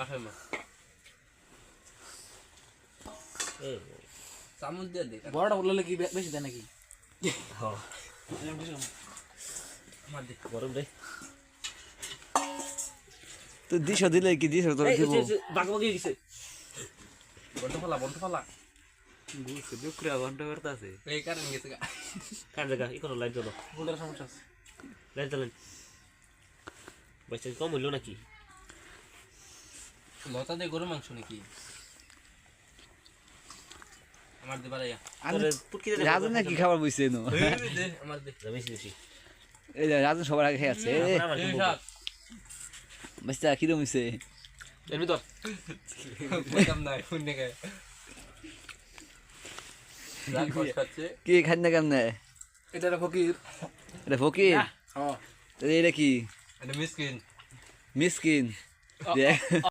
আসে মা এই চামচ দিয়ে দে বড়টা বললে কি বেশি দেয় নাকি হ্যাঁ মার দে গরম রে তো দিশো দিলে কি দিশো তোর দিব বাগবাগি গেছে বন্ধ ফলা বুঝছে দুকরা ঘন্টা করতে আছে এই কারণ গেছে কার জায়গা ই করো লাইট জ্বলো ফুলের সমস্যা আছে লাইট জ্বালেন বয়স কম হইলো নাকি লতা দিয়ে গরু মাংস নাকি আমার দে বাড়াইয়া আরে পুটকি দে রাজু না কি খাবার বুঝছে নো দে আমার দে বেশি বেশি এই যে রাজু সবার আগে খেয়ে আছে এই শাক বাচ্চা কি রকম হইছে এর ভিতর বলতাম না ফোন দেখে রাগ খাচ্ছে কি খান না কেমনে এটা ফকির এটা ফকির হ্যাঁ এটা কি এটা মিসকিন মিসকিন দেখ